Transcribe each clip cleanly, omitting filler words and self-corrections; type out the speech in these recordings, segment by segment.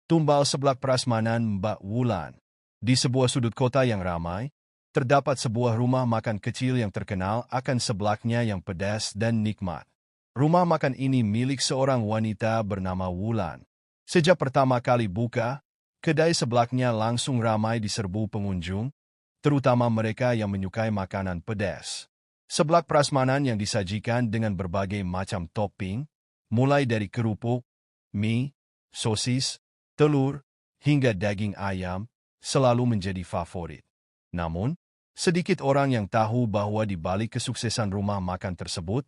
Tumbal seblak prasmanan Mbak Wulan. Di sebuah sudut kota yang ramai, terdapat sebuah rumah makan kecil yang terkenal akan seblaknya yang pedas dan nikmat. Rumah makan ini milik seorang wanita bernama Wulan. Sejak pertama kali buka, kedai seblaknya langsung ramai diserbu pengunjung, terutama mereka yang menyukai makanan pedas. Seblak prasmanan yang disajikan dengan berbagai macam topping, mulai dari kerupuk, mie, sosis, telur, hingga daging ayam, selalu menjadi favorit. Namun, sedikit orang yang tahu bahwa di balik kesuksesan rumah makan tersebut,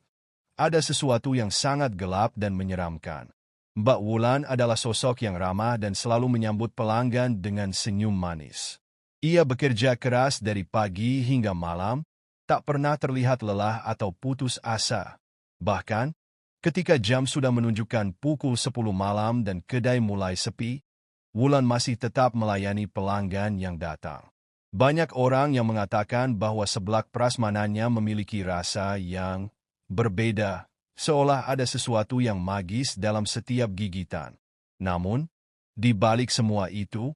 ada sesuatu yang sangat gelap dan menyeramkan. Mbak Wulan adalah sosok yang ramah dan selalu menyambut pelanggan dengan senyum manis. Ia bekerja keras dari pagi hingga malam, tak pernah terlihat lelah atau putus asa. Bahkan, ketika jam sudah menunjukkan pukul 10 malam dan kedai mulai sepi, Wulan masih tetap melayani pelanggan yang datang. Banyak orang yang mengatakan bahwa seblak prasmanannya memiliki rasa yang berbeda, seolah ada sesuatu yang magis dalam setiap gigitan. Namun, di balik semua itu,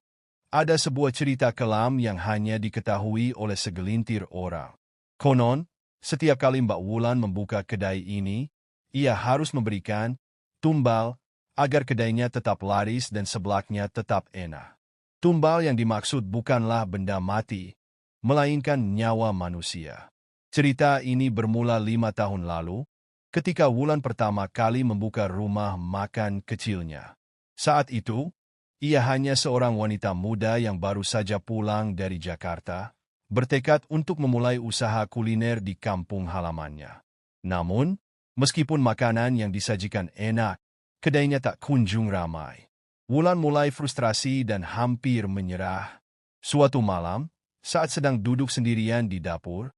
ada sebuah cerita kelam yang hanya diketahui oleh segelintir orang. Konon, setiap kali Mbak Wulan membuka kedai ini, ia harus memberikan tumbal agar kedainya tetap laris dan seblaknya tetap enak. Tumbal yang dimaksud bukanlah benda mati, melainkan nyawa manusia. Cerita ini bermula 5 tahun lalu, ketika Wulan pertama kali membuka rumah makan kecilnya. Saat itu, ia hanya seorang wanita muda yang baru saja pulang dari Jakarta, bertekad untuk memulai usaha kuliner di kampung halamannya. Namun, meskipun makanan yang disajikan enak, kedainya tak kunjung ramai. Wulan mulai frustrasi dan hampir menyerah. Suatu malam, saat sedang duduk sendirian di dapur,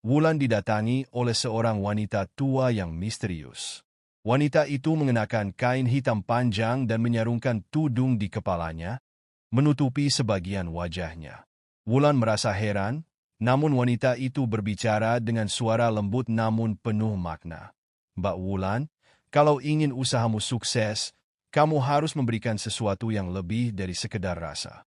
Wulan didatangi oleh seorang wanita tua yang misterius. Wanita itu mengenakan kain hitam panjang dan menyarungkan tudung di kepalanya, menutupi sebagian wajahnya. Wulan merasa heran, namun wanita itu berbicara dengan suara lembut namun penuh makna. "Mbak Wulan, kalau ingin usahamu sukses, kamu harus memberikan sesuatu yang lebih dari sekedar rasa."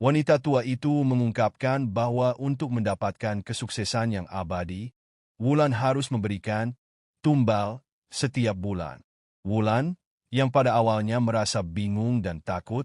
Wanita tua itu mengungkapkan bahwa untuk mendapatkan kesuksesan yang abadi, Wulan harus memberikan tumbal setiap bulan. Wulan, yang pada awalnya merasa bingung dan takut,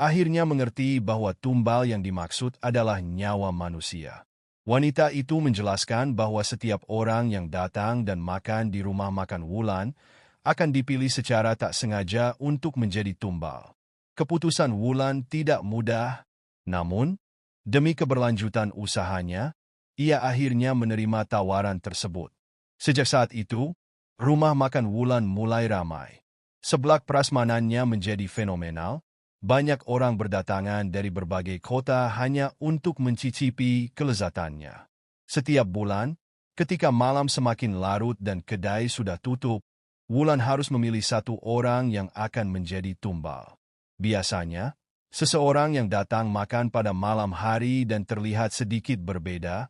akhirnya mengerti bahwa tumbal yang dimaksud adalah nyawa manusia. Wanita itu menjelaskan bahwa setiap orang yang datang dan makan di rumah makan Wulan akan dipilih secara tak sengaja untuk menjadi tumbal. Keputusan Wulan tidak mudah, namun, demi keberlanjutan usahanya, ia akhirnya menerima tawaran tersebut. Sejak saat itu, rumah makan Wulan mulai ramai. Seblak prasmanannya menjadi fenomenal, banyak orang berdatangan dari berbagai kota hanya untuk mencicipi kelezatannya. Setiap bulan, ketika malam semakin larut dan kedai sudah tutup, Wulan harus memilih satu orang yang akan menjadi tumbal. Biasanya, seseorang yang datang makan pada malam hari dan terlihat sedikit berbeda,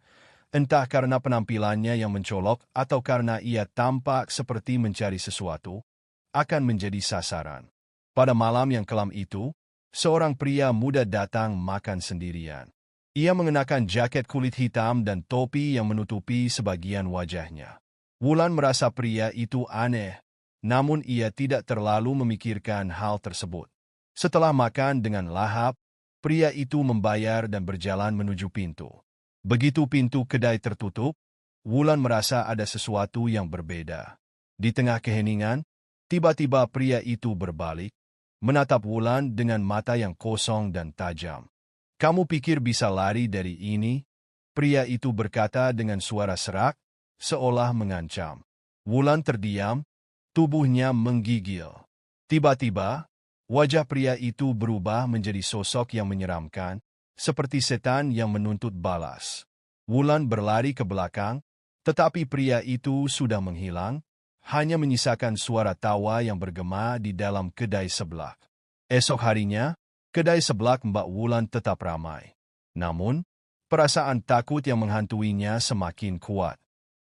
entah karena penampilannya yang mencolok atau karena ia tampak seperti mencari sesuatu, akan menjadi sasaran. Pada malam yang kelam itu, seorang pria muda datang makan sendirian. Ia mengenakan jaket kulit hitam dan topi yang menutupi sebagian wajahnya. Wulan merasa pria itu aneh, namun ia tidak terlalu memikirkan hal tersebut. Setelah makan dengan lahap, pria itu membayar dan berjalan menuju pintu. Begitu pintu kedai tertutup, Wulan merasa ada sesuatu yang berbeda. Di tengah keheningan, tiba-tiba pria itu berbalik, menatap Wulan dengan mata yang kosong dan tajam. "Kamu pikir bisa lari dari ini?" Pria itu berkata dengan suara serak, seolah mengancam. Wulan terdiam, tubuhnya menggigil. Tiba-tiba, wajah pria itu berubah menjadi sosok yang menyeramkan, seperti setan yang menuntut balas. Wulan berlari ke belakang, tetapi pria itu sudah menghilang, hanya menyisakan suara tawa yang bergema di dalam kedai seblak. Esok harinya, kedai seblak Mbak Wulan tetap ramai. Namun, perasaan takut yang menghantuinya semakin kuat.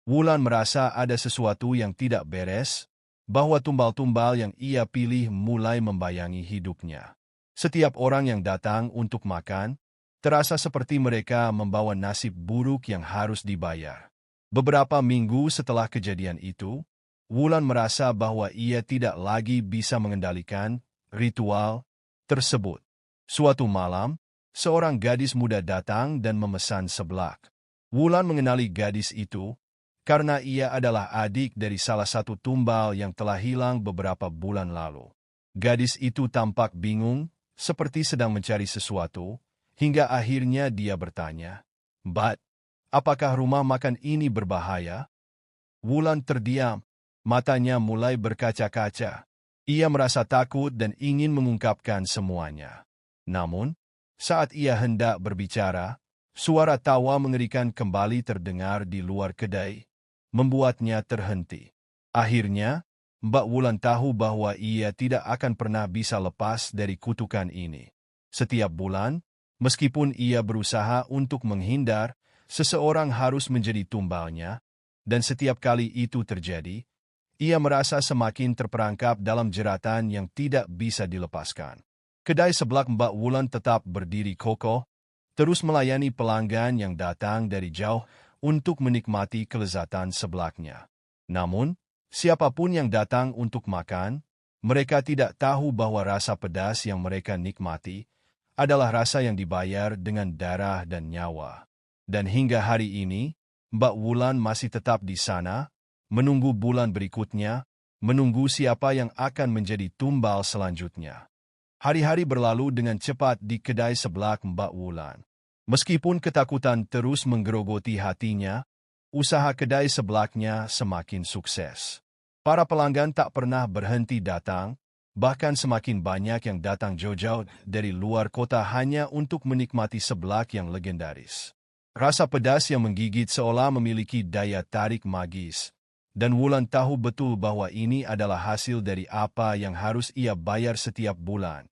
Wulan merasa ada sesuatu yang tidak beres, bahwa tumbal-tumbal yang ia pilih mulai membayangi hidupnya. Setiap orang yang datang untuk makan, terasa seperti mereka membawa nasib buruk yang harus dibayar. Beberapa minggu setelah kejadian itu, Wulan merasa bahwa ia tidak lagi bisa mengendalikan ritual tersebut. Suatu malam, seorang gadis muda datang dan memesan seblak. Wulan mengenali gadis itu karena ia adalah adik dari salah satu tumbal yang telah hilang beberapa bulan lalu. Gadis itu tampak bingung, seperti sedang mencari sesuatu, hingga akhirnya dia bertanya, "Mbak, apakah rumah makan ini berbahaya?" Wulan terdiam, matanya mulai berkaca-kaca. Ia merasa takut dan ingin mengungkapkan semuanya. Namun, saat ia hendak berbicara, suara tawa mengerikan kembali terdengar di luar kedai, membuatnya terhenti. Akhirnya, Mbak Wulan tahu bahwa ia tidak akan pernah bisa lepas dari kutukan ini. Setiap bulan, meskipun ia berusaha untuk menghindar, seseorang harus menjadi tumbalnya, dan setiap kali itu terjadi, ia merasa semakin terperangkap dalam jeratan yang tidak bisa dilepaskan. Kedai seblak Mbak Wulan tetap berdiri kokoh, terus melayani pelanggan yang datang dari jauh untuk menikmati kelezatan seblaknya. Namun, siapapun yang datang untuk makan, mereka tidak tahu bahwa rasa pedas yang mereka nikmati adalah rasa yang dibayar dengan darah dan nyawa. Dan hingga hari ini, Mbak Wulan masih tetap di sana, menunggu bulan berikutnya, menunggu siapa yang akan menjadi tumbal selanjutnya. Hari-hari berlalu dengan cepat di kedai seblak Mbak Wulan. Meskipun ketakutan terus menggerogoti hatinya, usaha kedai seblaknya semakin sukses. Para pelanggan tak pernah berhenti datang, bahkan semakin banyak yang datang jauh-jauh dari luar kota hanya untuk menikmati seblak yang legendaris. Rasa pedas yang menggigit seolah memiliki daya tarik magis. Dan Wulan tahu betul bahwa ini adalah hasil dari apa yang harus ia bayar setiap bulan.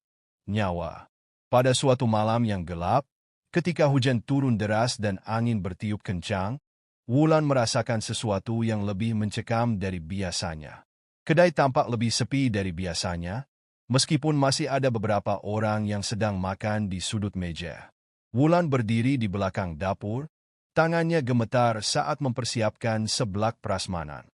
Nyawa. Pada suatu malam yang gelap, ketika hujan turun deras dan angin bertiup kencang, Wulan merasakan sesuatu yang lebih mencekam dari biasanya. Kedai tampak lebih sepi dari biasanya, meskipun masih ada beberapa orang yang sedang makan di sudut meja. Wulan berdiri di belakang dapur, tangannya gemetar saat mempersiapkan seblak prasmanan.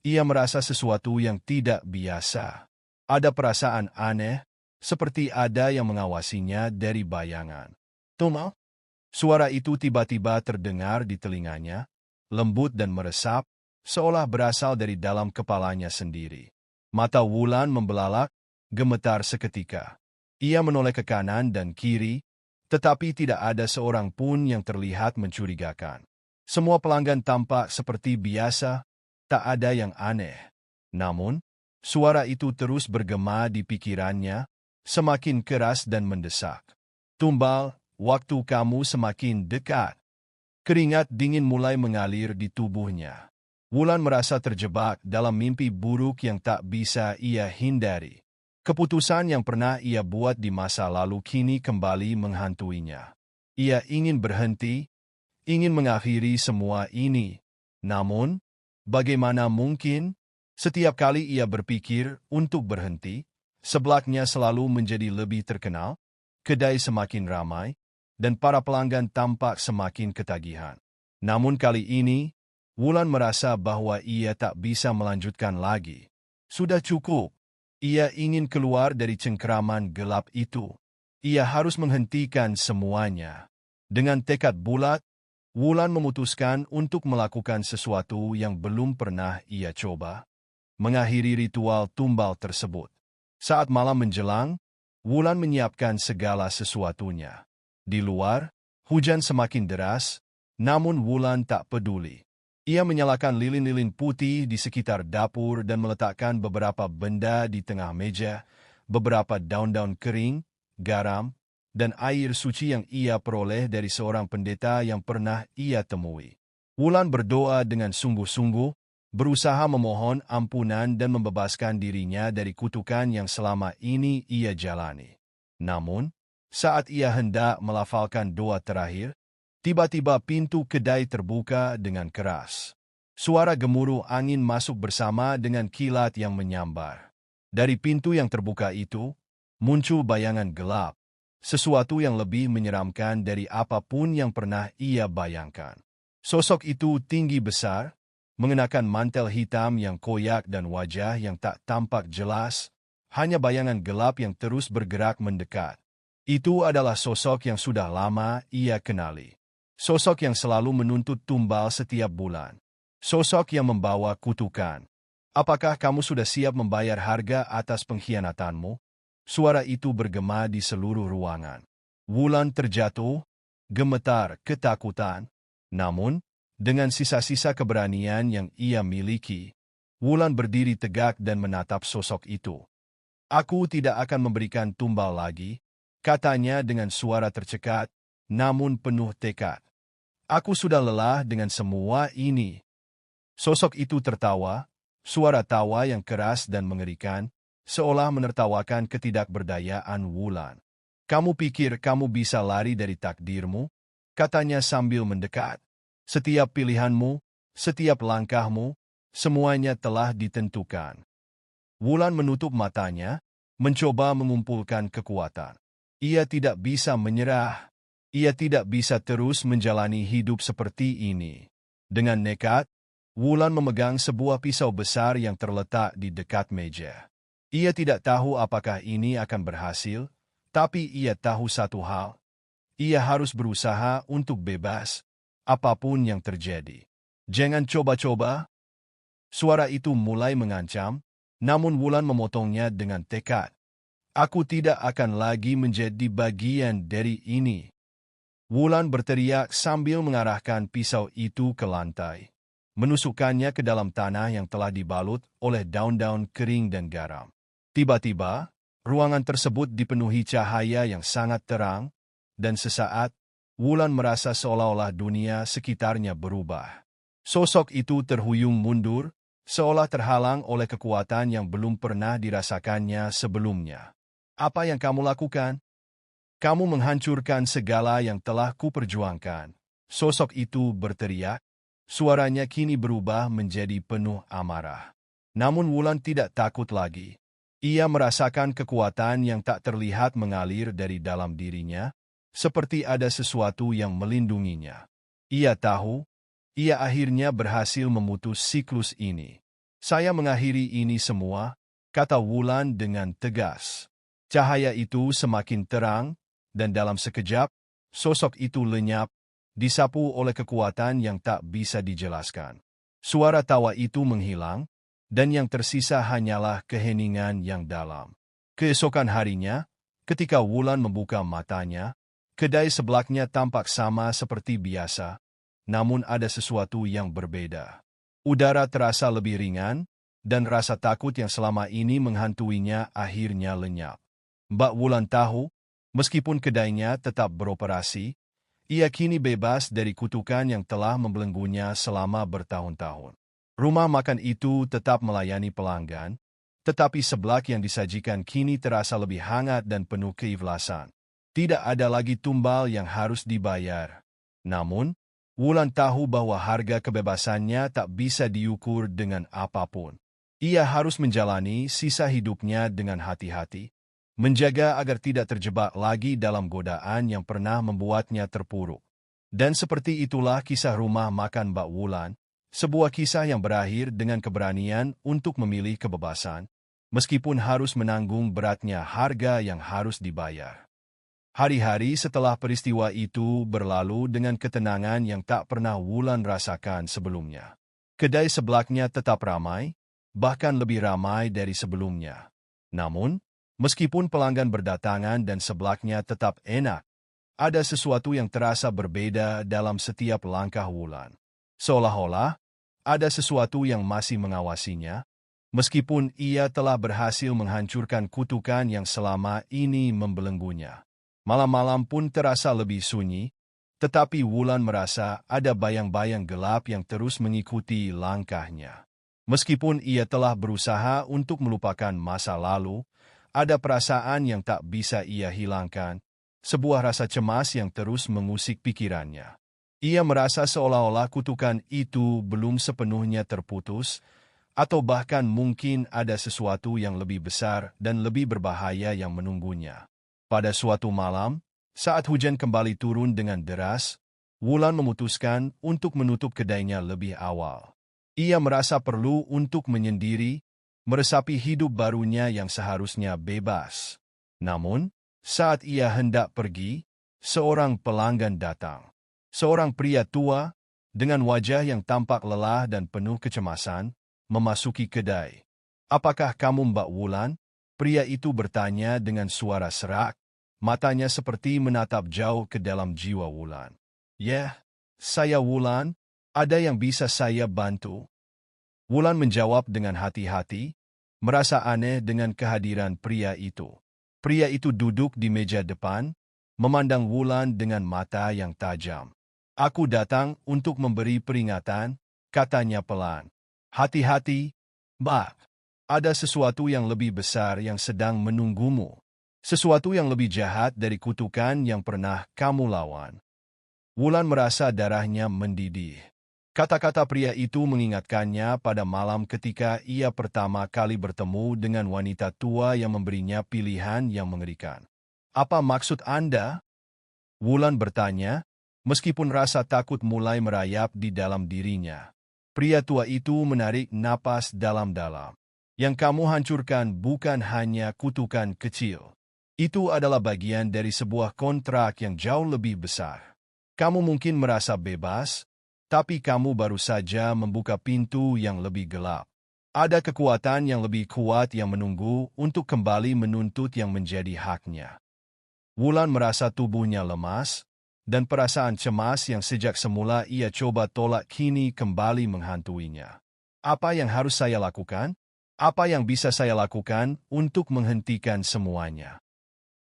Ia merasa sesuatu yang tidak biasa. Ada perasaan aneh, seperti ada yang mengawasinya dari bayangan. "Tunggu!" Suara itu tiba-tiba terdengar di telinganya, lembut dan meresap, seolah berasal dari dalam kepalanya sendiri. Mata Wulan membelalak, gemetar seketika. Ia menoleh ke kanan dan kiri, tetapi tidak ada seorang pun yang terlihat mencurigakan. Semua pelanggan tampak seperti biasa, tak ada yang aneh. Namun, suara itu terus bergema di pikirannya, semakin keras dan mendesak. "Tumbal, waktu kamu semakin dekat." Keringat dingin mulai mengalir di tubuhnya. Wulan merasa terjebak dalam mimpi buruk yang tak bisa ia hindari. Keputusan yang pernah ia buat di masa lalu kini kembali menghantuinya. Ia ingin berhenti, ingin mengakhiri semua ini. Namun, bagaimana mungkin? Setiap kali ia berpikir untuk berhenti, seblaknya selalu menjadi lebih terkenal, kedai semakin ramai, dan para pelanggan tampak semakin ketagihan. Namun kali ini, Wulan merasa bahwa ia tak bisa melanjutkan lagi. Sudah cukup. Ia ingin keluar dari cengkeraman gelap itu. Ia harus menghentikan semuanya. Dengan tekad bulat, Wulan memutuskan untuk melakukan sesuatu yang belum pernah ia coba, mengakhiri ritual tumbal tersebut. Saat malam menjelang, Wulan menyiapkan segala sesuatunya. Di luar, hujan semakin deras, namun Wulan tak peduli. Ia menyalakan lilin-lilin putih di sekitar dapur dan meletakkan beberapa benda di tengah meja, beberapa daun-daun kering, garam, dan air suci yang ia peroleh dari seorang pendeta yang pernah ia temui. Wulan berdoa dengan sungguh-sungguh, berusaha memohon ampunan dan membebaskan dirinya dari kutukan yang selama ini ia jalani. Namun, saat ia hendak melafalkan doa terakhir, tiba-tiba pintu kedai terbuka dengan keras. Suara gemuruh angin masuk bersama dengan kilat yang menyambar. Dari pintu yang terbuka itu, muncul bayangan gelap, sesuatu yang lebih menyeramkan dari apapun yang pernah ia bayangkan. Sosok itu tinggi besar, mengenakan mantel hitam yang koyak dan wajah yang tak tampak jelas, hanya bayangan gelap yang terus bergerak mendekat. Itu adalah sosok yang sudah lama ia kenali. Sosok yang selalu menuntut tumbal setiap bulan. Sosok yang membawa kutukan. Apakah kamu sudah siap membayar harga atas pengkhianatanmu? Suara itu bergema di seluruh ruangan. Wulan terjatuh, gemetar ketakutan. Namun, dengan sisa-sisa keberanian yang ia miliki, Wulan berdiri tegak dan menatap sosok itu. Aku tidak akan memberikan tumbal lagi, katanya dengan suara tercekat, namun penuh tekad. Aku sudah lelah dengan semua ini. Sosok itu tertawa, suara tawa yang keras dan mengerikan, seolah menertawakan ketidakberdayaan Wulan. Kamu pikir kamu bisa lari dari takdirmu? Katanya sambil mendekat. Setiap pilihanmu, setiap langkahmu, semuanya telah ditentukan. Wulan menutup matanya, mencoba mengumpulkan kekuatan. Ia tidak bisa menyerah. Ia tidak bisa terus menjalani hidup seperti ini. Dengan nekat, Wulan memegang sebuah pisau besar yang terletak di dekat meja. Ia tidak tahu apakah ini akan berhasil, tapi ia tahu satu hal. Ia harus berusaha untuk bebas, apapun yang terjadi. Jangan coba-coba. Suara itu mulai mengancam, namun Wulan memotongnya dengan tekad. Aku tidak akan lagi menjadi bagian dari ini. Wulan berteriak sambil mengarahkan pisau itu ke lantai, menusukkannya ke dalam tanah yang telah dibalut oleh daun-daun kering dan garam. Tiba-tiba, ruangan tersebut dipenuhi cahaya yang sangat terang, dan sesaat, Wulan merasa seolah-olah dunia sekitarnya berubah. Sosok itu terhuyung mundur, seolah terhalang oleh kekuatan yang belum pernah dirasakannya sebelumnya. Apa yang kamu lakukan? Kamu menghancurkan segala yang telah kuperjuangkan. Sosok itu berteriak, suaranya kini berubah menjadi penuh amarah. Namun Wulan tidak takut lagi. Ia merasakan kekuatan yang tak terlihat mengalir dari dalam dirinya, seperti ada sesuatu yang melindunginya. Ia tahu, ia akhirnya berhasil memutus siklus ini. Saya mengakhiri ini semua, kata Wulan dengan tegas. Cahaya itu semakin terang, dan dalam sekejap, sosok itu lenyap, disapu oleh kekuatan yang tak bisa dijelaskan. Suara tawa itu menghilang, dan yang tersisa hanyalah keheningan yang dalam. Keesokan harinya, ketika Wulan membuka matanya, kedai sebelaknya tampak sama seperti biasa, namun ada sesuatu yang berbeda. Udara terasa lebih ringan, dan rasa takut yang selama ini menghantuinya akhirnya lenyap. Mbak Wulan tahu, meskipun kedainya tetap beroperasi, ia kini bebas dari kutukan yang telah membelenggunya selama bertahun-tahun. Rumah makan itu tetap melayani pelanggan, tetapi seblak yang disajikan kini terasa lebih hangat dan penuh keikhlasan. Tidak ada lagi tumbal yang harus dibayar. Namun, Wulan tahu bahwa harga kebebasannya tak bisa diukur dengan apapun. Ia harus menjalani sisa hidupnya dengan hati-hati, menjaga agar tidak terjebak lagi dalam godaan yang pernah membuatnya terpuruk. Dan seperti itulah kisah rumah makan Mbak Wulan, sebuah kisah yang berakhir dengan keberanian untuk memilih kebebasan, meskipun harus menanggung beratnya harga yang harus dibayar. Hari-hari setelah peristiwa itu berlalu dengan ketenangan yang tak pernah Wulan rasakan sebelumnya. Kedai sebelaknya tetap ramai, bahkan lebih ramai dari sebelumnya. Namun, meskipun pelanggan berdatangan dan seblaknya tetap enak, ada sesuatu yang terasa berbeda dalam setiap langkah Wulan. Seolah-olah, ada sesuatu yang masih mengawasinya, meskipun ia telah berhasil menghancurkan kutukan yang selama ini membelenggunya. Malam-malam pun terasa lebih sunyi, tetapi Wulan merasa ada bayang-bayang gelap yang terus mengikuti langkahnya. Meskipun ia telah berusaha untuk melupakan masa lalu, ada perasaan yang tak bisa ia hilangkan, sebuah rasa cemas yang terus mengusik pikirannya. Ia merasa seolah-olah kutukan itu belum sepenuhnya terputus, Atau bahkan mungkin ada sesuatu yang lebih besar dan lebih berbahaya yang menunggunya. Pada suatu malam, saat hujan kembali turun dengan deras, Wulan memutuskan untuk menutup kedainya lebih awal. Ia merasa perlu untuk menyendiri, meresapi hidup barunya yang seharusnya bebas. Namun, saat ia hendak pergi, seorang pelanggan datang. Seorang pria tua, dengan wajah yang tampak lelah dan penuh kecemasan, memasuki kedai. "Apakah kamu Mbak Wulan?" Pria itu bertanya dengan suara serak, matanya seperti menatap jauh ke dalam jiwa Wulan. "Ya, saya Wulan. Ada yang bisa saya bantu?" Wulan menjawab dengan hati-hati, merasa aneh dengan kehadiran pria itu. Pria itu duduk di meja depan, memandang Wulan dengan mata yang tajam. "Aku datang untuk memberi peringatan," katanya pelan. "Hati-hati, Mbak. Ada sesuatu yang lebih besar yang sedang menunggumu. Sesuatu yang lebih jahat dari kutukan yang pernah kamu lawan." Wulan merasa darahnya mendidih. Kata-kata pria itu mengingatkannya pada malam ketika ia pertama kali bertemu dengan wanita tua yang memberinya pilihan yang mengerikan. "Apa maksud Anda?" Wulan bertanya, meskipun rasa takut mulai merayap di dalam dirinya. Pria tua itu menarik napas dalam-dalam. "Yang kamu hancurkan bukan hanya kutukan kecil. Itu adalah bagian dari sebuah kontrak yang jauh lebih besar. Kamu mungkin merasa bebas, tapi kamu baru saja membuka pintu yang lebih gelap. Ada kekuatan yang lebih kuat yang menunggu untuk kembali menuntut yang menjadi haknya." Wulan merasa tubuhnya lemas, dan perasaan cemas yang sejak semula ia coba tolak kini kembali menghantuinya. "Apa yang harus saya lakukan? Apa yang bisa saya lakukan untuk menghentikan semuanya?"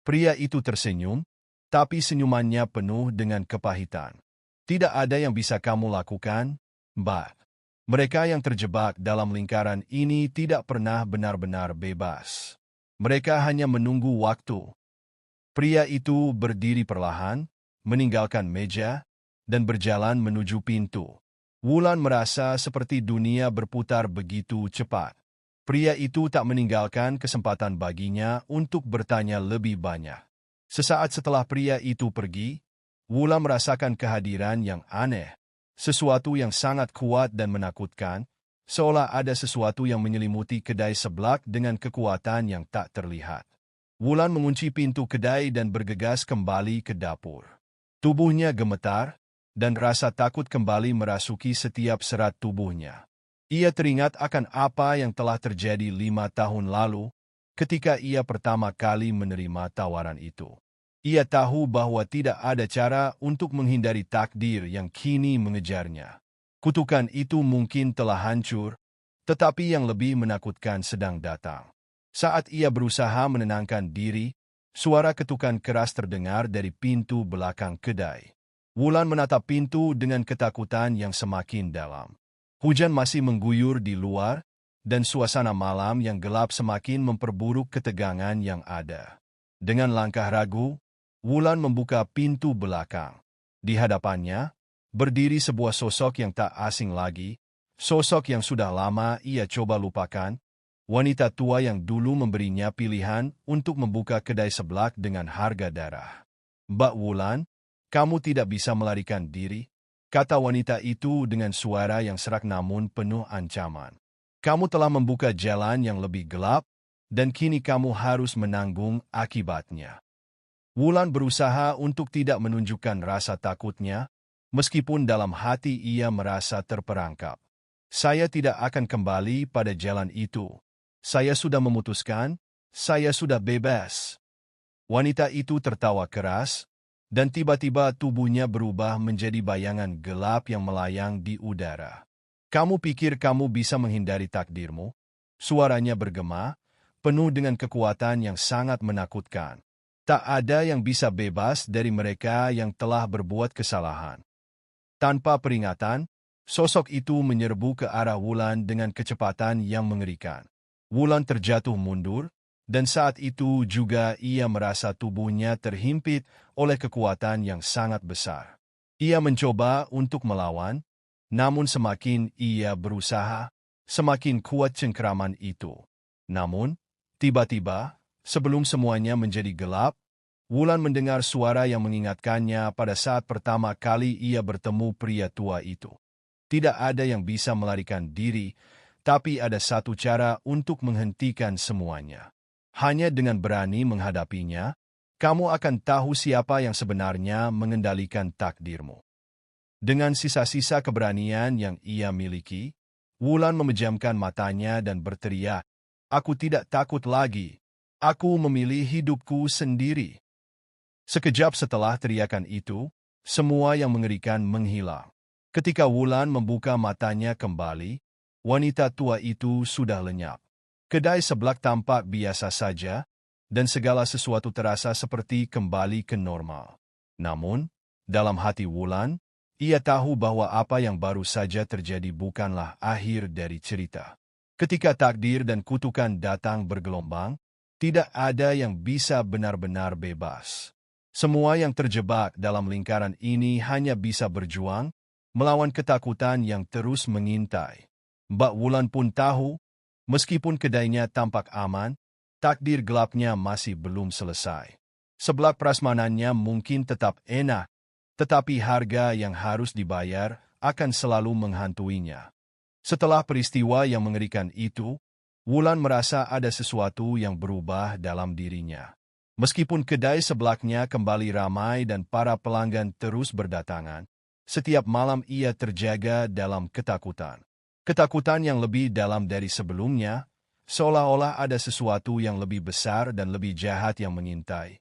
Pria itu tersenyum, tapi senyumannya penuh dengan kepahitan. "Tidak ada yang bisa kamu lakukan, Mbak. Mereka yang terjebak dalam lingkaran ini tidak pernah benar-benar bebas. Mereka hanya menunggu waktu." Pria itu berdiri perlahan, meninggalkan meja, dan berjalan menuju pintu. Wulan merasa seperti dunia berputar begitu cepat. Pria itu tak meninggalkan kesempatan baginya untuk bertanya lebih banyak. Sesaat setelah pria itu pergi, Wulan merasakan kehadiran yang aneh, sesuatu yang sangat kuat dan menakutkan, seolah ada sesuatu yang menyelimuti kedai seblak dengan kekuatan yang tak terlihat. Wulan mengunci pintu kedai dan bergegas kembali ke dapur. Tubuhnya gemetar, dan rasa takut kembali merasuki setiap serat tubuhnya. Ia teringat akan apa yang telah terjadi 5 tahun lalu, ketika ia pertama kali menerima tawaran itu. Ia tahu bahwa tidak ada cara untuk menghindari takdir yang kini mengejarnya. Kutukan itu mungkin telah hancur, tetapi yang lebih menakutkan sedang datang. Saat ia berusaha menenangkan diri, suara ketukan keras terdengar dari pintu belakang kedai. Wulan menatap pintu dengan ketakutan yang semakin dalam. Hujan masih mengguyur di luar, dan suasana malam yang gelap semakin memperburuk ketegangan yang ada. Dengan langkah ragu, Wulan membuka pintu belakang. Di hadapannya, berdiri sebuah sosok yang tak asing lagi, sosok yang sudah lama ia coba lupakan, wanita tua yang dulu memberinya pilihan untuk membuka kedai seblak dengan harga darah. "Mbak Wulan, kamu tidak bisa melarikan diri," kata wanita itu dengan suara yang serak namun penuh ancaman. "Kamu telah membuka jalan yang lebih gelap, dan kini kamu harus menanggung akibatnya." Wulan berusaha untuk tidak menunjukkan rasa takutnya, meskipun dalam hati ia merasa terperangkap. "Saya tidak akan kembali pada jalan itu. Saya sudah memutuskan, saya sudah bebas." Wanita itu tertawa keras, dan tiba-tiba tubuhnya berubah menjadi bayangan gelap yang melayang di udara. "Kamu pikir kamu bisa menghindari takdirmu?" Suaranya bergema, penuh dengan kekuatan yang sangat menakutkan. "Tak ada yang bisa bebas dari mereka yang telah berbuat kesalahan." Tanpa peringatan, sosok itu menyerbu ke arah Wulan dengan kecepatan yang mengerikan. Wulan terjatuh mundur, dan saat itu juga ia merasa tubuhnya terhimpit oleh kekuatan yang sangat besar. Ia mencoba untuk melawan, namun semakin ia berusaha, semakin kuat cengkeraman itu. Namun, tiba-tiba, sebelum semuanya menjadi gelap, Wulan mendengar suara yang mengingatkannya pada saat pertama kali ia bertemu pria tua itu. Tidak ada yang bisa melarikan diri, tapi ada satu cara untuk menghentikan semuanya. Hanya dengan berani menghadapinya, kamu akan tahu siapa yang sebenarnya mengendalikan takdirmu. Dengan sisa-sisa keberanian yang ia miliki, Wulan memejamkan matanya dan berteriak, "Aku tidak takut lagi. Aku memilih hidupku sendiri." Sekejap setelah teriakan itu, semua yang mengerikan menghilang. Ketika Wulan membuka matanya kembali, wanita tua itu sudah lenyap. Kedai seblak tampak biasa saja, dan segala sesuatu terasa seperti kembali ke normal. Namun, dalam hati Wulan, ia tahu bahwa apa yang baru saja terjadi bukanlah akhir dari cerita. Ketika takdir dan kutukan datang bergelombang, tidak ada yang bisa benar-benar bebas. Semua yang terjebak dalam lingkaran ini hanya bisa berjuang melawan ketakutan yang terus mengintai. Mbak Wulan pun tahu, meskipun kedainya tampak aman, takdir gelapnya masih belum selesai. Seblak prasmanannya mungkin tetap enak, tetapi harga yang harus dibayar akan selalu menghantuinya. Setelah peristiwa yang mengerikan itu, Wulan merasa ada sesuatu yang berubah dalam dirinya. Meskipun kedai seblaknya kembali ramai dan para pelanggan terus berdatangan, setiap malam ia terjaga dalam ketakutan. Ketakutan yang lebih dalam dari sebelumnya, seolah-olah ada sesuatu yang lebih besar dan lebih jahat yang mengintai.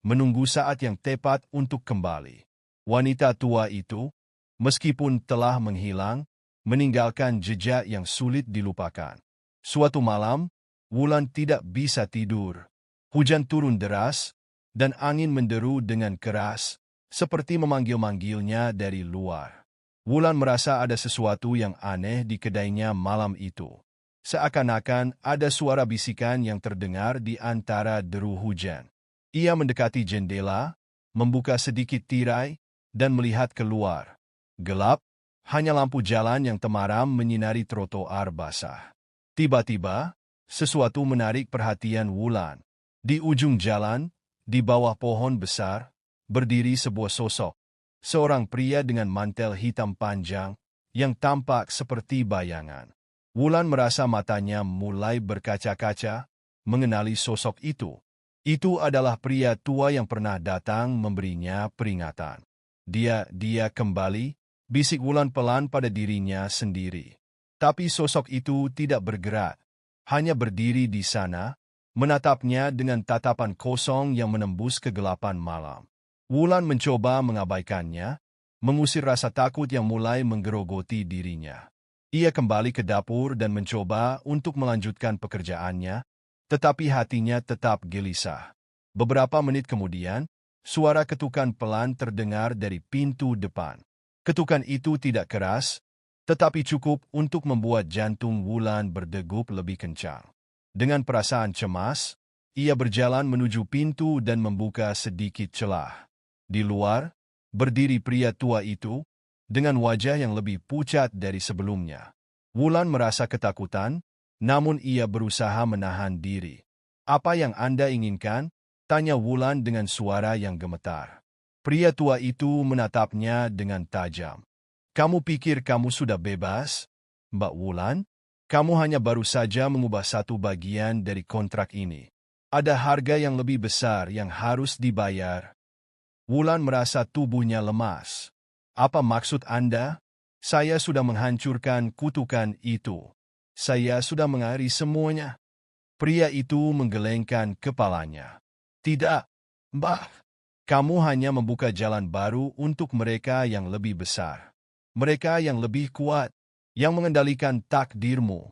Menunggu saat yang tepat untuk kembali. Wanita tua itu, meskipun telah menghilang, meninggalkan jejak yang sulit dilupakan. Suatu malam, Wulan tidak bisa tidur. Hujan turun deras, dan angin menderu dengan keras, seperti memanggil-manggilnya dari luar. Wulan merasa ada sesuatu yang aneh di kedainya malam itu. Seakan-akan ada suara bisikan yang terdengar di antara deru hujan. Ia mendekati jendela, membuka sedikit tirai, dan melihat keluar. Gelap, hanya lampu jalan yang temaram menyinari trotoar basah. Tiba-tiba, sesuatu menarik perhatian Wulan. Di ujung jalan, di bawah pohon besar, berdiri sebuah sosok. Seorang pria dengan mantel hitam panjang, yang tampak seperti bayangan. Wulan merasa matanya mulai berkaca-kaca, mengenali sosok itu. Itu adalah pria tua yang pernah datang memberinya peringatan. Dia kembali, bisik Wulan pelan pada dirinya sendiri. Tapi sosok itu tidak bergerak, hanya berdiri di sana, menatapnya dengan tatapan kosong yang menembus kegelapan malam. Wulan mencoba mengabaikannya, mengusir rasa takut yang mulai menggerogoti dirinya. Ia kembali ke dapur dan mencoba untuk melanjutkan pekerjaannya, tetapi hatinya tetap gelisah. Beberapa menit kemudian, suara ketukan pelan terdengar dari pintu depan. Ketukan itu tidak keras, tetapi cukup untuk membuat jantung Wulan berdegup lebih kencang. Dengan perasaan cemas, ia berjalan menuju pintu dan membuka sedikit celah. Di luar, berdiri pria tua itu, dengan wajah yang lebih pucat dari sebelumnya. Wulan merasa ketakutan, namun ia berusaha menahan diri. "Apa yang Anda inginkan?" tanya Wulan dengan suara yang gemetar. Pria tua itu menatapnya dengan tajam. "Kamu pikir kamu sudah bebas, Mbak Wulan? Kamu hanya baru saja mengubah satu bagian dari kontrak ini. Ada harga yang lebih besar yang harus dibayar." Wulan merasa tubuhnya lemas. "Apa maksud Anda? Saya sudah menghancurkan kutukan itu. Saya sudah mengakhiri semuanya." Pria itu menggelengkan kepalanya. "Tidak, Mbak. Kamu hanya membuka jalan baru untuk mereka yang lebih besar. Mereka yang lebih kuat, yang mengendalikan takdirmu."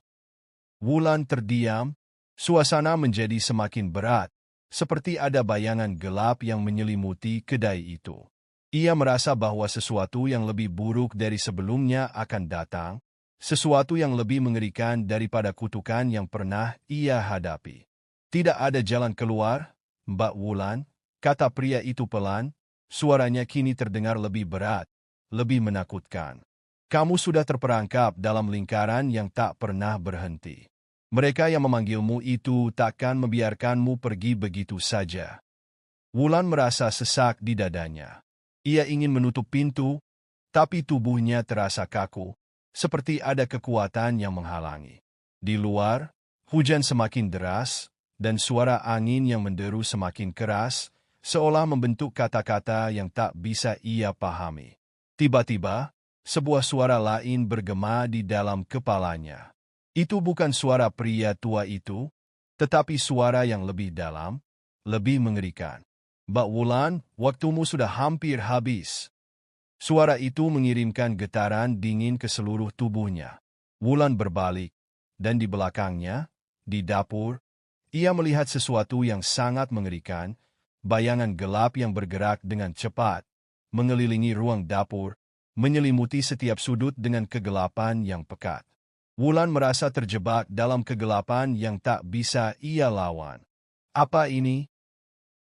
Wulan terdiam, suasana menjadi semakin berat, seperti ada bayangan gelap yang menyelimuti kedai itu. Ia merasa bahwa sesuatu yang lebih buruk dari sebelumnya akan datang, sesuatu yang lebih mengerikan daripada kutukan yang pernah ia hadapi. "Tidak ada jalan keluar, Mbak Wulan," kata pria itu pelan, suaranya kini terdengar lebih berat, lebih menakutkan. Kamu sudah terperangkap dalam lingkaran yang tak pernah berhenti. Mereka yang memanggilmu itu takkan membiarkanmu pergi begitu saja. Wulan merasa sesak di dadanya. Ia ingin menutup pintu, tapi tubuhnya terasa kaku, seperti ada kekuatan yang menghalangi. Di luar, hujan semakin deras, dan suara angin yang menderu semakin keras, seolah membentuk kata-kata yang tak bisa ia pahami. Tiba-tiba, sebuah suara lain bergema di dalam kepalanya. Itu bukan suara pria tua itu, tetapi suara yang lebih dalam, lebih mengerikan. Mbak Wulan, waktumu sudah hampir habis. Suara itu mengirimkan getaran dingin ke seluruh tubuhnya. Wulan berbalik, dan di belakangnya, di dapur, ia melihat sesuatu yang sangat mengerikan, bayangan gelap yang bergerak dengan cepat, mengelilingi ruang dapur, menyelimuti setiap sudut dengan kegelapan yang pekat. Wulan merasa terjebak dalam kegelapan yang tak bisa ia lawan. Apa ini?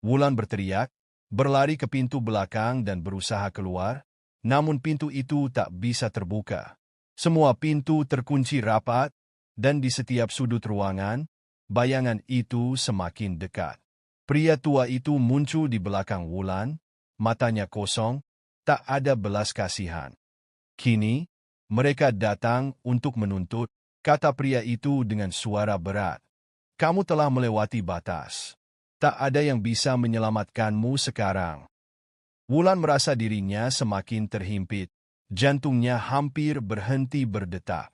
Wulan berteriak, berlari ke pintu belakang dan berusaha keluar, namun pintu itu tak bisa terbuka. Semua pintu terkunci rapat, dan di setiap sudut ruangan, bayangan itu semakin dekat. Pria tua itu muncul di belakang Wulan, matanya kosong, tak ada belas kasihan. Kini, mereka datang untuk menuntut, kata pria itu dengan suara berat. Kamu telah melewati batas. Tak ada yang bisa menyelamatkanmu sekarang. Wulan merasa dirinya semakin terhimpit. Jantungnya hampir berhenti berdetak.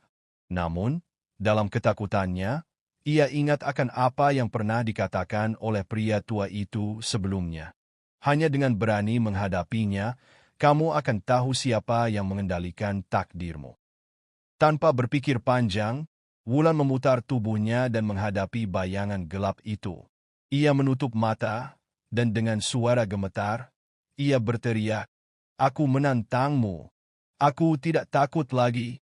Namun, dalam ketakutannya, ia ingat akan apa yang pernah dikatakan oleh pria tua itu sebelumnya. Hanya dengan berani menghadapinya, kamu akan tahu siapa yang mengendalikan takdirmu. Tanpa berpikir panjang, Wulan memutar tubuhnya dan menghadapi bayangan gelap itu. Ia menutup mata, dan dengan suara gemetar, ia berteriak, "Aku menantangmu. Aku tidak takut lagi."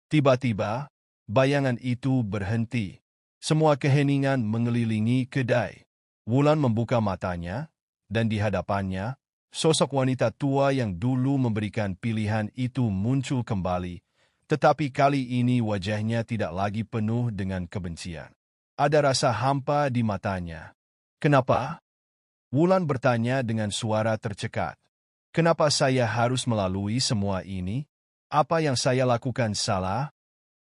Tiba-tiba, bayangan itu berhenti. Semua keheningan mengelilingi kedai. Wulan membuka matanya, dan di hadapannya, sosok wanita tua yang dulu memberikan pilihan itu muncul kembali, tetapi kali ini wajahnya tidak lagi penuh dengan kebencian. Ada rasa hampa di matanya. Kenapa? Wulan bertanya dengan suara tercekat. Kenapa saya harus melalui semua ini? Apa yang saya lakukan salah?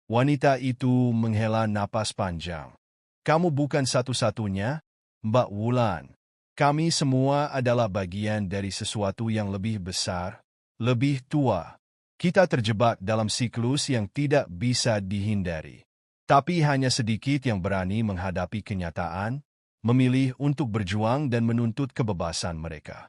Wanita itu menghela napas panjang. Kamu bukan satu-satunya, Mbak Wulan. Kami semua adalah bagian dari sesuatu yang lebih besar, lebih tua. Kita terjebak dalam siklus yang tidak bisa dihindari. Tapi hanya sedikit yang berani menghadapi kenyataan, memilih untuk berjuang dan menuntut kebebasan mereka.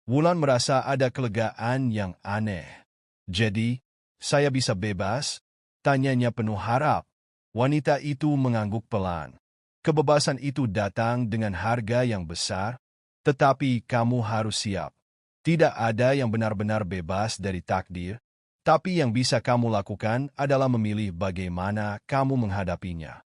Wulan merasa ada kelegaan yang aneh. Jadi, saya bisa bebas? Tanyanya penuh harap. Wanita itu mengangguk pelan. Kebebasan itu datang dengan harga yang besar, tetapi kamu harus siap. Tidak ada yang benar-benar bebas dari takdir, tapi yang bisa kamu lakukan adalah memilih bagaimana kamu menghadapinya.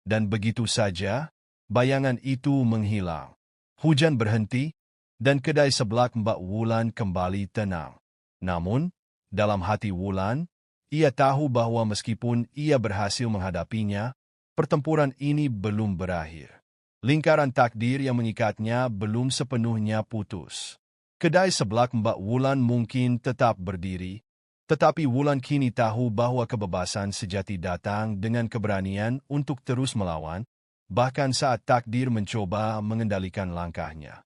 Dan begitu saja, bayangan itu menghilang. Hujan berhenti, dan kedai seblak Mbak Wulan kembali tenang. Namun, dalam hati Wulan, ia tahu bahwa meskipun ia berhasil menghadapinya, pertempuran ini belum berakhir. Lingkaran takdir yang mengikatnya belum sepenuhnya putus. Kedai seblak Mbak Wulan mungkin tetap berdiri, tetapi Wulan kini tahu bahwa kebebasan sejati datang dengan keberanian untuk terus melawan, bahkan saat takdir mencoba mengendalikan langkahnya.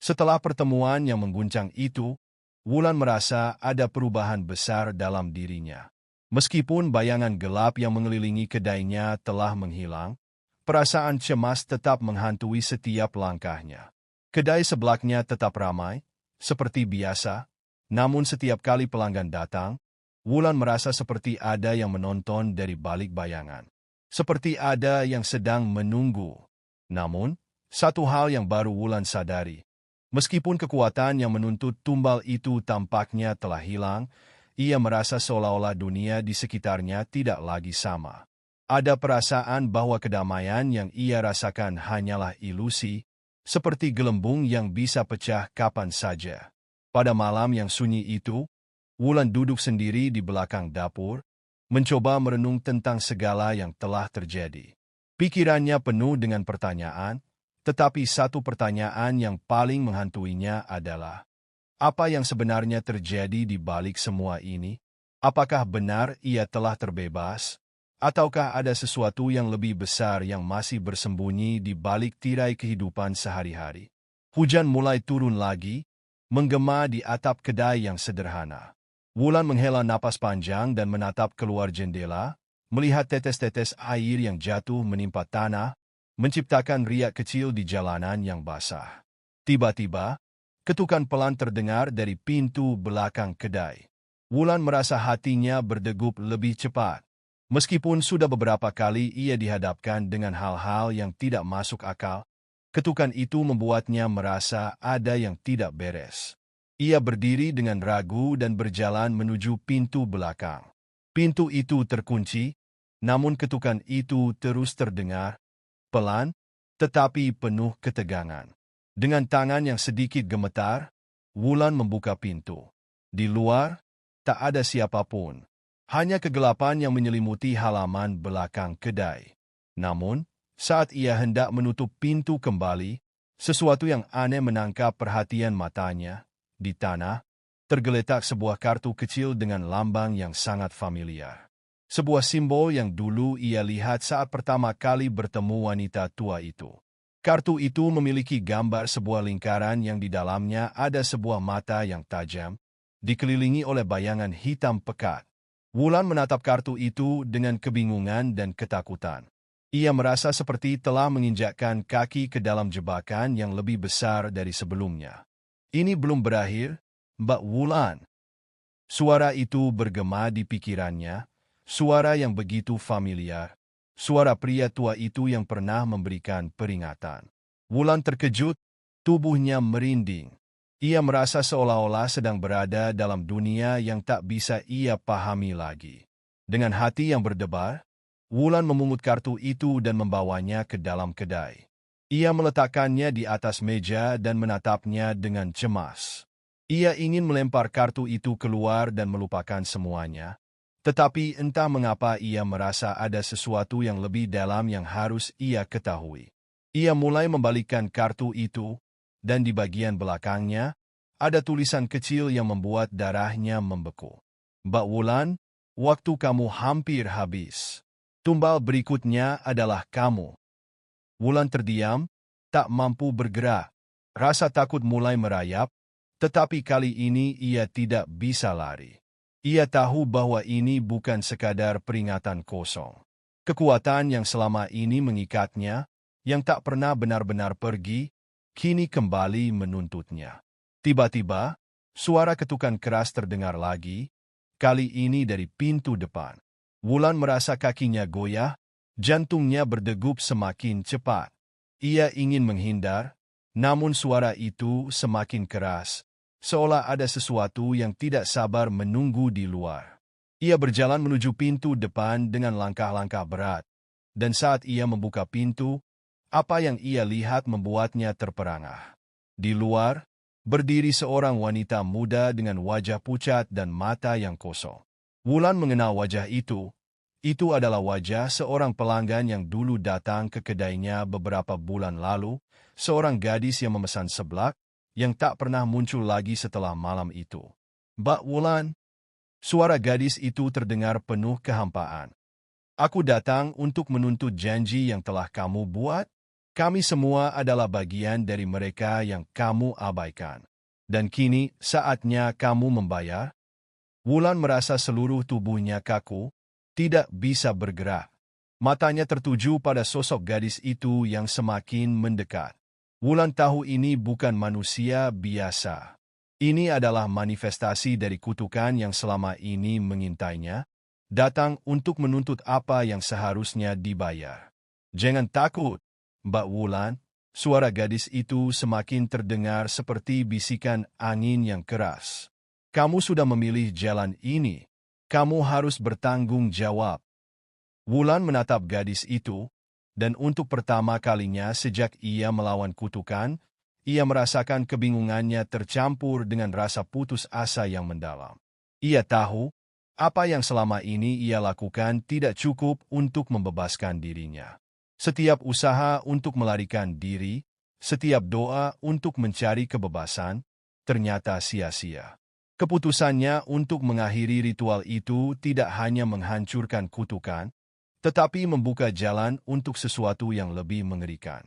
Setelah pertemuan yang mengguncang itu, Wulan merasa ada perubahan besar dalam dirinya. Meskipun bayangan gelap yang mengelilingi kedainya telah menghilang, perasaan cemas tetap menghantui setiap langkahnya. Kedai seblaknya tetap ramai, seperti biasa, namun setiap kali pelanggan datang, Wulan merasa seperti ada yang menonton dari balik bayangan. Seperti ada yang sedang menunggu. Namun, satu hal yang baru Wulan sadari. Meskipun kekuatan yang menuntut tumbal itu tampaknya telah hilang, ia merasa seolah-olah dunia di sekitarnya tidak lagi sama. Ada perasaan bahwa kedamaian yang ia rasakan hanyalah ilusi, seperti gelembung yang bisa pecah kapan saja. Pada malam yang sunyi itu, Wulan duduk sendiri di belakang dapur, mencoba merenung tentang segala yang telah terjadi. Pikirannya penuh dengan pertanyaan, tetapi satu pertanyaan yang paling menghantuinya adalah, apa yang sebenarnya terjadi di balik semua ini? Apakah benar ia telah terbebas? Ataukah ada sesuatu yang lebih besar yang masih bersembunyi di balik tirai kehidupan sehari-hari? Hujan mulai turun lagi, menggema di atap kedai yang sederhana. Wulan menghela napas panjang dan menatap keluar jendela, melihat tetes-tetes air yang jatuh menimpa tanah, menciptakan riak kecil di jalanan yang basah. Tiba-tiba, ketukan pelan terdengar dari pintu belakang kedai. Wulan merasa hatinya berdegup lebih cepat. Meskipun sudah beberapa kali ia dihadapkan dengan hal-hal yang tidak masuk akal, ketukan itu membuatnya merasa ada yang tidak beres. Ia berdiri dengan ragu dan berjalan menuju pintu belakang. Pintu itu terkunci, namun ketukan itu terus terdengar, pelan, tetapi penuh ketegangan. Dengan tangan yang sedikit gemetar, Wulan membuka pintu. Di luar, tak ada siapapun. Hanya kegelapan yang menyelimuti halaman belakang kedai. Namun, saat ia hendak menutup pintu kembali, sesuatu yang aneh menangkap perhatian matanya. Di tanah, tergeletak sebuah kartu kecil dengan lambang yang sangat familiar. Sebuah simbol yang dulu ia lihat saat pertama kali bertemu wanita tua itu. Kartu itu memiliki gambar sebuah lingkaran yang di dalamnya ada sebuah mata yang tajam, dikelilingi oleh bayangan hitam pekat. Wulan menatap kartu itu dengan kebingungan dan ketakutan. Ia merasa seperti telah menginjakkan kaki ke dalam jebakan yang lebih besar dari sebelumnya. Ini belum berakhir, Mbak Wulan. Suara itu bergema di pikirannya, suara yang begitu familiar, suara pria tua itu yang pernah memberikan peringatan. Wulan terkejut, tubuhnya merinding. Ia merasa seolah-olah sedang berada dalam dunia yang tak bisa ia pahami lagi. Dengan hati yang berdebar, Wulan memungut kartu itu dan membawanya ke dalam kedai. Ia meletakkannya di atas meja dan menatapnya dengan cemas. Ia ingin melempar kartu itu keluar dan melupakan semuanya, tetapi entah mengapa ia merasa ada sesuatu yang lebih dalam yang harus ia ketahui. Ia mulai membalikkan kartu itu, dan di bagian belakangnya, ada tulisan kecil yang membuat darahnya membeku. Mbak Wulan, waktu kamu hampir habis. Tumbal berikutnya adalah kamu. Wulan terdiam, tak mampu bergerak. Rasa takut mulai merayap, tetapi kali ini ia tidak bisa lari. Ia tahu bahwa ini bukan sekadar peringatan kosong. Kekuatan yang selama ini mengikatnya, yang tak pernah benar-benar pergi, kini kembali menuntutnya. Tiba-tiba, suara ketukan keras terdengar lagi, kali ini dari pintu depan. Wulan merasa kakinya goyah, jantungnya berdegup semakin cepat. Ia ingin menghindar, namun suara itu semakin keras, seolah ada sesuatu yang tidak sabar menunggu di luar. Ia berjalan menuju pintu depan dengan langkah-langkah berat, dan saat ia membuka pintu, apa yang ia lihat membuatnya terperangah. Di luar, berdiri seorang wanita muda dengan wajah pucat dan mata yang kosong. Wulan mengenal wajah itu. Itu adalah wajah seorang pelanggan yang dulu datang ke kedainya beberapa bulan lalu, seorang gadis yang memesan seblak, yang tak pernah muncul lagi setelah malam itu. Mbak Wulan, suara gadis itu terdengar penuh kehampaan. Aku datang untuk menuntut janji yang telah kamu buat. Kami semua adalah bagian dari mereka yang kamu abaikan. Dan kini saatnya kamu membayar. Wulan merasa seluruh tubuhnya kaku, tidak bisa bergerak. Matanya tertuju pada sosok gadis itu yang semakin mendekat. Wulan tahu ini bukan manusia biasa. Ini adalah manifestasi dari kutukan yang selama ini mengintainya, datang untuk menuntut apa yang seharusnya dibayar. Jangan takut, Mbak Wulan. Suara gadis itu semakin terdengar seperti bisikan angin yang keras. Kamu sudah memilih jalan ini. Kamu harus bertanggung jawab. Wulan menatap gadis itu, dan untuk pertama kalinya sejak ia melawan kutukan, ia merasakan kebingungannya tercampur dengan rasa putus asa yang mendalam. Ia tahu, apa yang selama ini ia lakukan tidak cukup untuk membebaskan dirinya. Setiap usaha untuk melarikan diri, setiap doa untuk mencari kebebasan, ternyata sia-sia. Keputusannya untuk mengakhiri ritual itu tidak hanya menghancurkan kutukan, tetapi membuka jalan untuk sesuatu yang lebih mengerikan.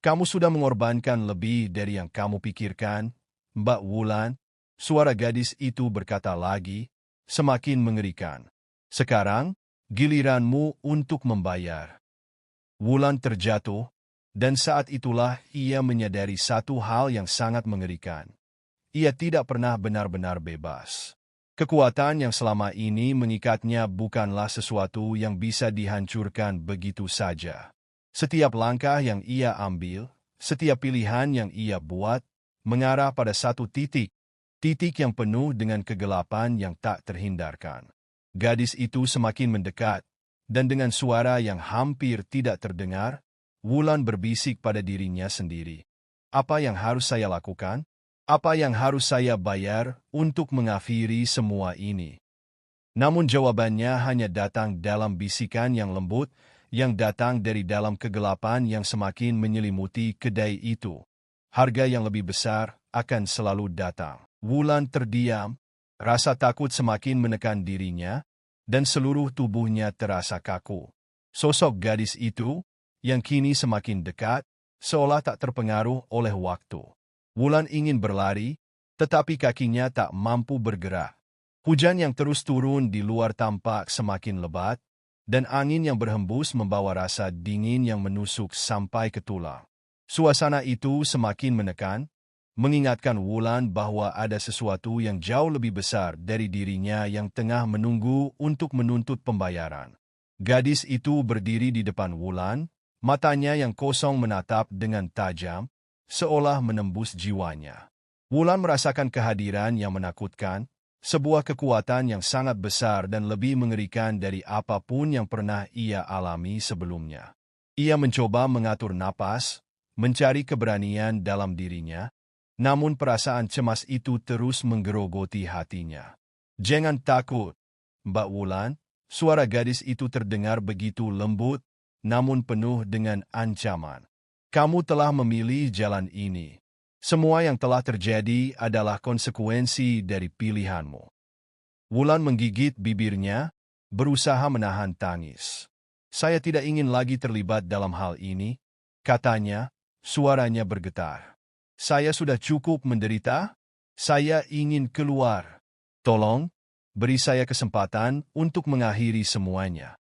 Kamu sudah mengorbankan lebih dari yang kamu pikirkan, Mbak Wulan. Suara gadis itu berkata lagi, semakin mengerikan. Sekarang, giliranmu untuk membayar. Wulan terjatuh, dan saat itulah ia menyadari satu hal yang sangat mengerikan. Ia tidak pernah benar-benar bebas. Kekuatan yang selama ini mengikatnya bukanlah sesuatu yang bisa dihancurkan begitu saja. Setiap langkah yang ia ambil, setiap pilihan yang ia buat, mengarah pada satu titik yang penuh dengan kegelapan yang tak terhindarkan. Gadis itu semakin mendekat, dan dengan suara yang hampir tidak terdengar, Wulan berbisik pada dirinya sendiri. Apa yang harus saya lakukan? Apa yang harus saya bayar untuk mengakhiri semua ini? Namun jawabannya hanya datang dalam bisikan yang lembut, yang datang dari dalam kegelapan yang semakin menyelimuti kedai itu. Harga yang lebih besar akan selalu datang. Wulan terdiam, rasa takut semakin menekan dirinya, dan seluruh tubuhnya terasa kaku. Sosok gadis itu, yang kini semakin dekat, seolah tak terpengaruh oleh waktu. Wulan ingin berlari, tetapi kakinya tak mampu bergerak. Hujan yang terus turun di luar tampak semakin lebat, dan angin yang berhembus membawa rasa dingin yang menusuk sampai ke tulang. Suasana itu semakin menekan, mengingatkan Wulan bahwa ada sesuatu yang jauh lebih besar dari dirinya yang tengah menunggu untuk menuntut pembayaran. Gadis itu berdiri di depan Wulan, matanya yang kosong menatap dengan tajam, seolah menembus jiwanya. Wulan merasakan kehadiran yang menakutkan, sebuah kekuatan yang sangat besar dan lebih mengerikan dari apapun yang pernah ia alami sebelumnya. Ia mencoba mengatur napas, mencari keberanian dalam dirinya, namun perasaan cemas itu terus menggerogoti hatinya. Jangan takut, Mbak Wulan, suara gadis itu terdengar begitu lembut, namun penuh dengan ancaman. Kamu telah memilih jalan ini. Semua yang telah terjadi adalah konsekuensi dari pilihanmu. Wulan menggigit bibirnya, berusaha menahan tangis. Saya tidak ingin lagi terlibat dalam hal ini, katanya, suaranya bergetar. Saya sudah cukup menderita, saya ingin keluar. Tolong, beri saya kesempatan untuk mengakhiri semuanya.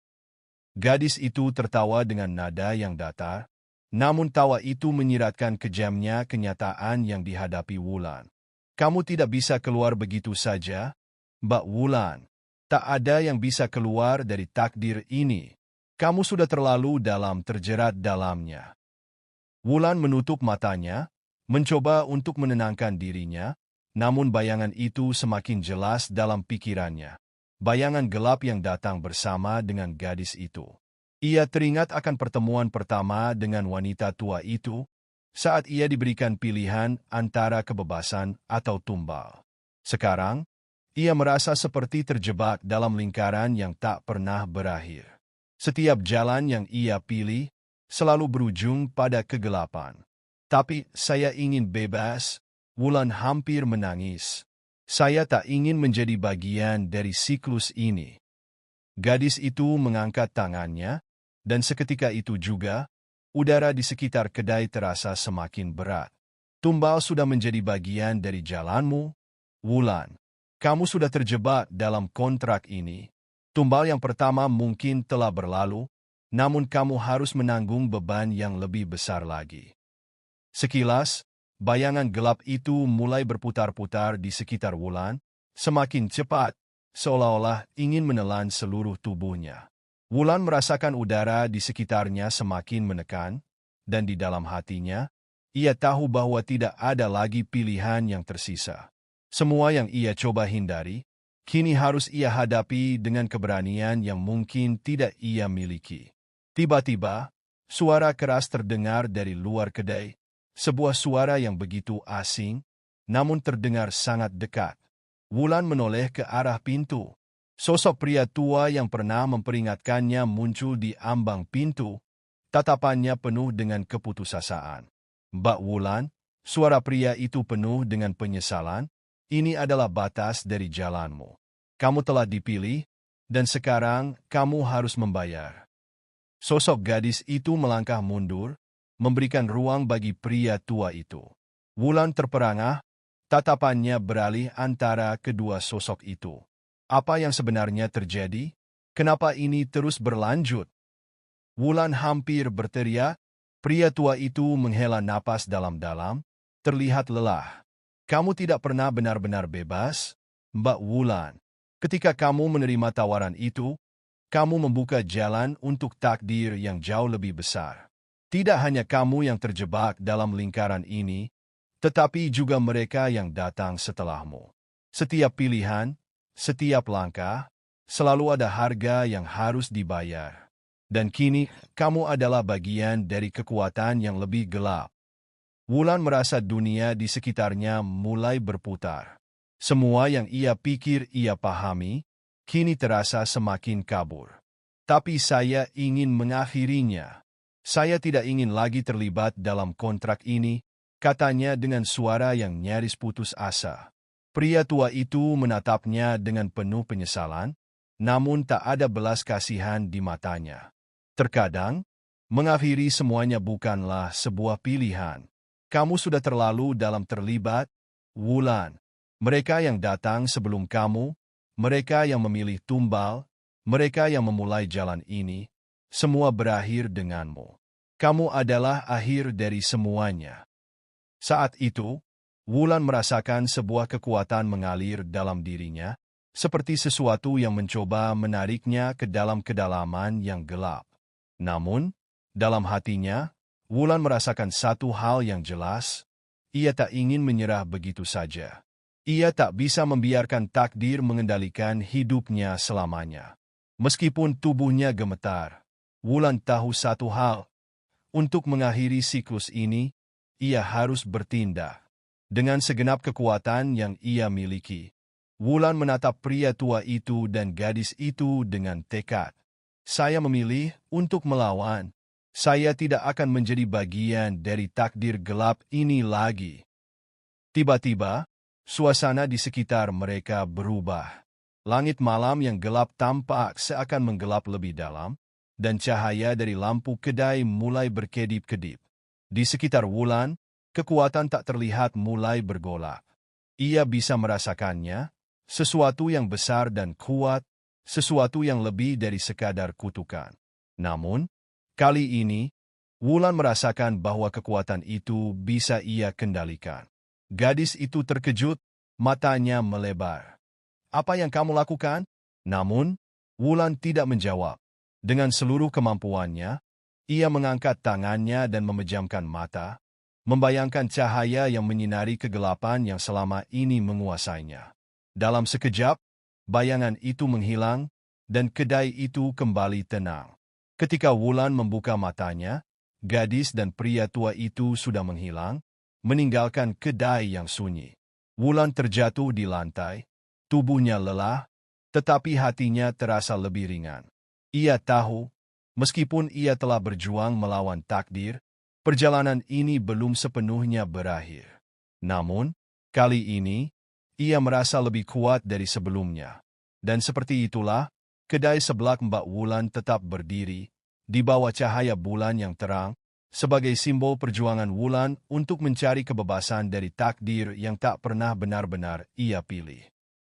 Gadis itu tertawa dengan nada yang datar, namun tawa itu menyiratkan kejamnya kenyataan yang dihadapi Wulan. Kamu tidak bisa keluar begitu saja, Mbak Wulan. Tak ada yang bisa keluar dari takdir ini. Kamu sudah terlalu dalam terjerat dalamnya. Wulan menutup matanya, mencoba untuk menenangkan dirinya, namun bayangan itu semakin jelas dalam pikirannya. Bayangan gelap yang datang bersama dengan gadis itu. Ia teringat akan pertemuan pertama dengan wanita tua itu, saat ia diberikan pilihan antara kebebasan atau tumbal. Sekarang, ia merasa seperti terjebak dalam lingkaran yang tak pernah berakhir. Setiap jalan yang ia pilih selalu berujung pada kegelapan. Tapi saya ingin bebas, Wulan hampir menangis. Saya tak ingin menjadi bagian dari siklus ini. Gadis itu mengangkat tangannya, dan seketika itu juga, udara di sekitar kedai terasa semakin berat. Tumbal sudah menjadi bagian dari jalanmu, Wulan. Kamu sudah terjebak dalam kontrak ini. Tumbal yang pertama mungkin telah berlalu, namun kamu harus menanggung beban yang lebih besar lagi. Sekilas, bayangan gelap itu mulai berputar-putar di sekitar Wulan, semakin cepat, seolah-olah ingin menelan seluruh tubuhnya. Wulan merasakan udara di sekitarnya semakin menekan, dan di dalam hatinya, ia tahu bahwa tidak ada lagi pilihan yang tersisa. Semua yang ia coba hindari, kini harus ia hadapi dengan keberanian yang mungkin tidak ia miliki. Tiba-tiba, suara keras terdengar dari luar kedai. Sebuah suara yang begitu asing, namun terdengar sangat dekat. Wulan menoleh ke arah pintu. Sosok pria tua yang pernah memperingatkannya muncul di ambang pintu. Tatapannya penuh dengan keputusasaan. Mbak Wulan, suara pria itu penuh dengan penyesalan. Ini adalah batas dari jalanmu. Kamu telah dipilih, dan sekarang kamu harus membayar. Sosok gadis itu melangkah mundur, memberikan ruang bagi pria tua itu. Wulan terperangah, tatapannya beralih antara kedua sosok itu. Apa yang sebenarnya terjadi? Kenapa ini terus berlanjut? Wulan hampir berteriak. Pria tua itu menghela napas dalam-dalam, terlihat lelah. Kamu tidak pernah benar-benar bebas, Mbak Wulan. Ketika kamu menerima tawaran itu, kamu membuka jalan untuk takdir yang jauh lebih besar. Tidak hanya kamu yang terjebak dalam lingkaran ini, tetapi juga mereka yang datang setelahmu. Setiap pilihan, setiap langkah, selalu ada harga yang harus dibayar. Dan kini, kamu adalah bagian dari kekuatan yang lebih gelap. Wulan merasa dunia di sekitarnya mulai berputar. Semua yang ia pikir ia pahami, kini terasa semakin kabur. Tapi saya ingin mengakhirinya. Saya tidak ingin lagi terlibat dalam kontrak ini, katanya dengan suara yang nyaris putus asa. Pria tua itu menatapnya dengan penuh penyesalan, namun tak ada belas kasihan di matanya. Terkadang, mengakhiri semuanya bukanlah sebuah pilihan. Kamu sudah terlalu dalam terlibat, Wulan. Mereka yang datang sebelum kamu, mereka yang memilih tumbal, mereka yang memulai jalan ini, semua berakhir denganmu. Kamu adalah akhir dari semuanya. Saat itu, Wulan merasakan sebuah kekuatan mengalir dalam dirinya, seperti sesuatu yang mencoba menariknya ke dalam kedalaman yang gelap. Namun, dalam hatinya, Wulan merasakan satu hal yang jelas, ia tak ingin menyerah begitu saja. Ia tak bisa membiarkan takdir mengendalikan hidupnya selamanya. Meskipun tubuhnya gemetar, Wulan tahu satu hal, untuk mengakhiri siklus ini, ia harus bertindak. Dengan segenap kekuatan yang ia miliki, Wulan menatap pria tua itu dan gadis itu dengan tekad. Saya memilih untuk melawan. Saya tidak akan menjadi bagian dari takdir gelap ini lagi. Tiba-tiba, suasana di sekitar mereka berubah. Langit malam yang gelap tampak seakan menggelap lebih dalam, dan cahaya dari lampu kedai mulai berkedip-kedip. Di sekitar Wulan, kekuatan tak terlihat mulai bergolak. Ia bisa merasakannya, sesuatu yang besar dan kuat, sesuatu yang lebih dari sekadar kutukan. Namun, kali ini, Wulan merasakan bahwa kekuatan itu bisa ia kendalikan. Gadis itu terkejut, matanya melebar. Apa yang kamu lakukan? Namun, Wulan tidak menjawab. Dengan seluruh kemampuannya, ia mengangkat tangannya dan memejamkan mata, membayangkan cahaya yang menyinari kegelapan yang selama ini menguasainya. Dalam sekejap, bayangan itu menghilang, dan kedai itu kembali tenang. Ketika Wulan membuka matanya, gadis dan pria tua itu sudah menghilang, meninggalkan kedai yang sunyi. Wulan terjatuh di lantai, tubuhnya lelah, tetapi hatinya terasa lebih ringan. Ia tahu, meskipun ia telah berjuang melawan takdir, perjalanan ini belum sepenuhnya berakhir. Namun, kali ini, ia merasa lebih kuat dari sebelumnya. Dan seperti itulah, kedai sebelah Mbak Wulan tetap berdiri, di bawah cahaya bulan yang terang, sebagai simbol perjuangan Wulan untuk mencari kebebasan dari takdir yang tak pernah benar-benar ia pilih.